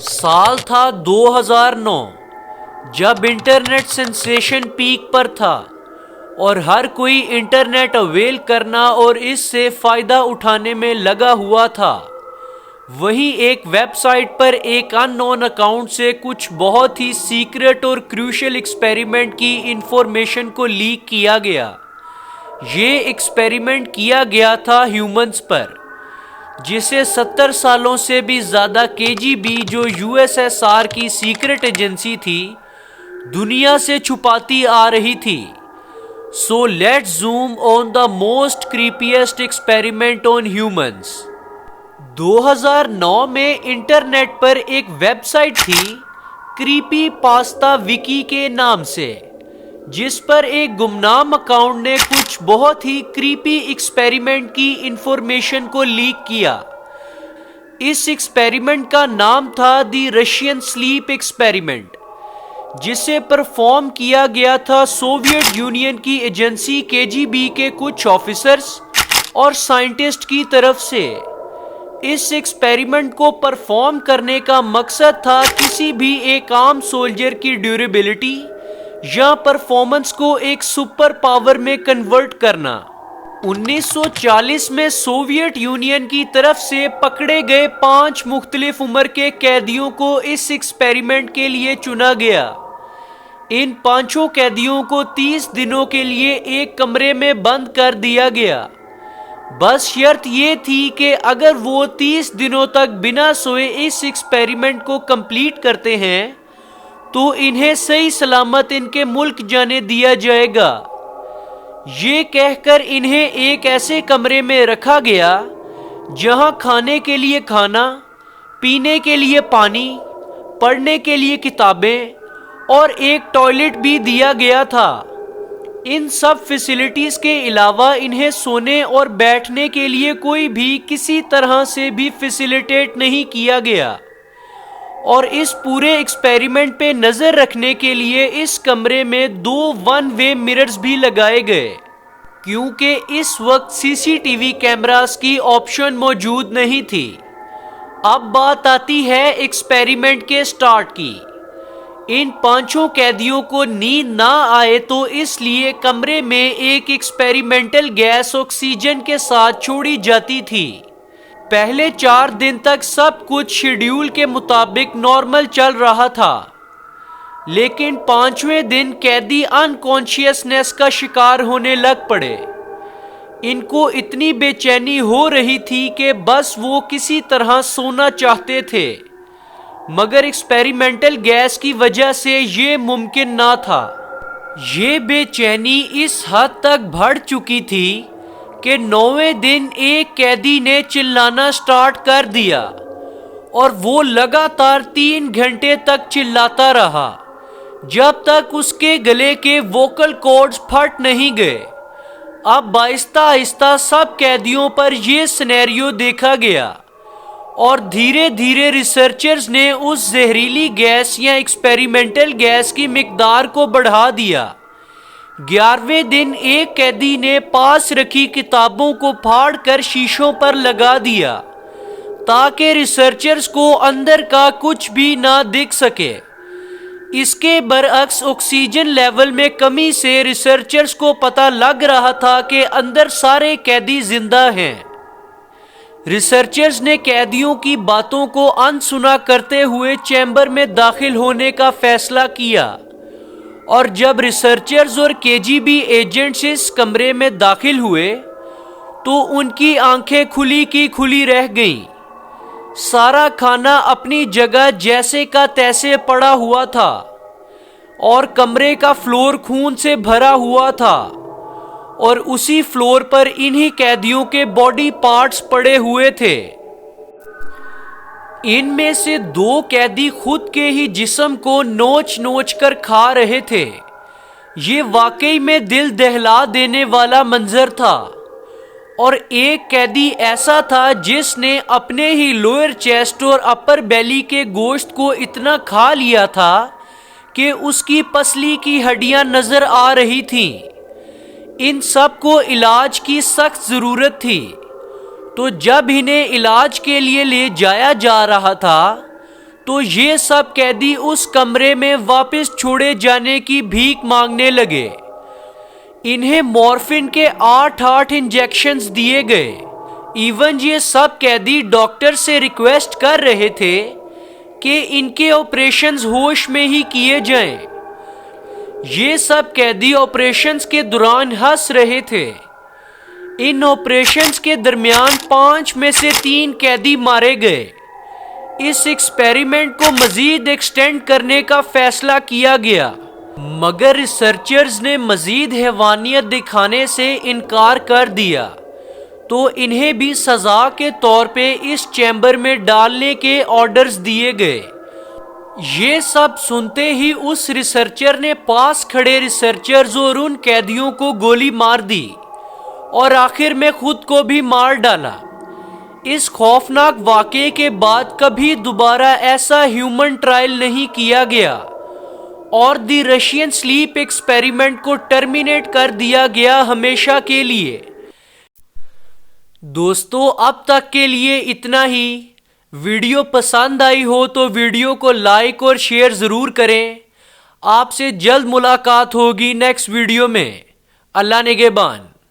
साल था 2009, जब इंटरनेट सेंसेशन पीक पर था और हर कोई इंटरनेट अवेल करना और इससे फ़ायदा उठाने में लगा हुआ था। वहीं एक वेबसाइट पर एक अननोन अकाउंट से कुछ बहुत ही सीक्रेट और क्रूशियल एक्सपेरिमेंट की इंफॉर्मेशन को लीक किया गया। ये एक्सपेरिमेंट किया गया था ह्यूमंस पर, जिसे 70 सालों से भी ज़्यादा केजीबी, जो यूएसएसआर की सीक्रेट एजेंसी थी, दुनिया से छुपाती आ रही थी। So let's zoom on the most creepiest experiment on humans. 2009 में इंटरनेट पर एक वेबसाइट थी क्रीपी पास्ता विकी के नाम से, जिस पर एक गुमनाम अकाउंट ने कुछ बहुत ही क्रीपी एक्सपेरिमेंट की इंफॉर्मेशन को लीक किया। इस एक्सपेरिमेंट का नाम था द रशियन स्लीप एक्सपेरिमेंट, जिसे परफॉर्म किया गया था सोवियत यूनियन की एजेंसी केजीबी के कुछ ऑफिसर्स और साइंटिस्ट की तरफ से। इस एक्सपेरिमेंट को परफॉर्म करने का मकसद था किसी भी एक आम सोल्जर की ड्यूरेबिलिटी या परफॉर्मेंस को एक सुपर पावर में कन्वर्ट करना। 1940 में सोवियत यूनियन की तरफ से पकड़े गए 5 मुख्तलिफ उम्र के कैदियों को इस एक्सपेरिमेंट के लिए चुना गया। इन 5 कैदियों को 30 दिनों के लिए एक कमरे में बंद कर दिया गया। बस शर्त ये थी कि अगर वो 30 दिनों तक बिना सोए इस एक्सपेरिमेंट को कंप्लीट करते हैं तो इन्हें सही सलामत इनके मुल्क जाने दिया जाएगा। ये कहकर इन्हें एक ऐसे कमरे में रखा गया जहां खाने के लिए खाना, पीने के लिए पानी, पढ़ने के लिए किताबें और एक टॉयलेट भी दिया गया था। इन सब फैसिलिटीज के अलावा इन्हें सोने और बैठने के लिए कोई भी किसी तरह से भी फैसिलिटेट नहीं किया गया। और इस पूरे एक्सपेरिमेंट पे नजर रखने के लिए इस कमरे में 2 वन वे मिरर्स भी लगाए गए, क्योंकि इस वक्त सीसीटीवी कैमरास की ऑप्शन मौजूद नहीं थी। अब बात आती है एक्सपेरिमेंट के स्टार्ट की। इन 5 कैदियों को नींद ना आए तो इसलिए कमरे में एक एक्सपेरिमेंटल गैस ऑक्सीजन के साथ छोड़ी जाती थी। पहले 4 दिन तक सब कुछ शेड्यूल के मुताबिक नॉर्मल चल रहा था, लेकिन 5वें दिन कैदी अनकॉन्शियसनेस का शिकार होने लग पड़े। इनको इतनी बेचैनी हो रही थी कि बस वो किसी तरह सोना चाहते थे, मगर एक्सपेरिमेंटल गैस की वजह से ये मुमकिन ना था। ये बेचैनी इस हद तक बढ़ चुकी थी कि 9वें दिन एक कैदी ने चिल्लाना स्टार्ट कर दिया और वो लगातार 3 घंटे तक चिल्लाता रहा जब तक उसके गले के वोकल कॉर्ड्स फट नहीं गए। अब आहिस्ता आहिस्ता सब कैदियों पर यह सिनेरियो देखा गया और धीरे धीरे रिसर्चर्स ने उस जहरीली गैस या एक्सपेरिमेंटल गैस की मिकदार को बढ़ा दिया। 11वें दिन एक कैदी ने पास रखी किताबों को फाड़कर शीशों पर लगा दिया ताकि रिसर्चर्स को अंदर का कुछ भी ना दिख सके। इसके बरअक्स ऑक्सीजन लेवल में कमी से रिसर्चर्स को पता लग रहा था कि अंदर सारे कैदी जिंदा हैं। रिसर्चर्स ने कैदियों की बातों को अनसुना करते हुए चैम्बर में दाखिल होने का फैसला किया और जब रिसर्चर्स और केजीबी एजेंट्स इस कमरे में दाखिल हुए तो उनकी आंखें खुली की खुली रह गईं। सारा खाना अपनी जगह जैसे का तैसे पड़ा हुआ था और कमरे का फ्लोर खून से भरा हुआ था और उसी फ्लोर पर इन्हीं कैदियों के बॉडी पार्ट्स पड़े हुए थे। इनमें से 2 कैदी खुद के ही जिस्म को नोच नोच कर खा रहे थे। ये वाकई में दिल दहला देने वाला मंजर था। और एक कैदी ऐसा था जिसने अपने ही लोअर चेस्ट और अपर बेली के गोश्त को इतना खा लिया था कि उसकी पसली की हड्डियां नजर आ रही थीं। इन सब को इलाज की सख्त जरूरत थी, तो जब इन्हें इलाज के लिए ले जाया जा रहा था तो ये सब कैदी उस कमरे में वापस छोड़े जाने की भीख मांगने लगे। इन्हें मॉर्फिन के 8 इंजेक्शंस दिए गए। इवन ये सब कैदी डॉक्टर से रिक्वेस्ट कर रहे थे कि इनके ऑपरेशंस होश में ही किए जाएं। ये सब कैदी ऑपरेशंस के दौरान हंस रहे थे। इन ऑपरेशंस के दरमियान 5 में से 3 कैदी मारे गए। इस एक्सपेरिमेंट को मजीद एक्सटेंड करने का फैसला किया गया, मगर रिसर्चर्स ने मजीद हैवानियत दिखाने से इनकार कर दिया, तो इन्हें भी सजा के तौर पे इस चैम्बर में डालने के ऑर्डर्स दिए गए। ये सब सुनते ही उस रिसर्चर ने पास खड़े रिसर्चर्स और उन कैदियों को गोली मार दी और आखिर में खुद को भी मार डाला। इस खौफनाक वाक़े के बाद कभी दोबारा ऐसा ह्यूमन ट्रायल नहीं किया गया और द रशियन स्लीप एक्सपेरिमेंट को टर्मिनेट कर दिया गया हमेशा के लिए। दोस्तों, अब तक के लिए इतना ही। वीडियो पसंद आई हो तो वीडियो को लाइक और शेयर ज़रूर करें। आपसे जल्द मुलाकात होगी नेक्स्ट वीडियो में। अल्लाह निगहबान।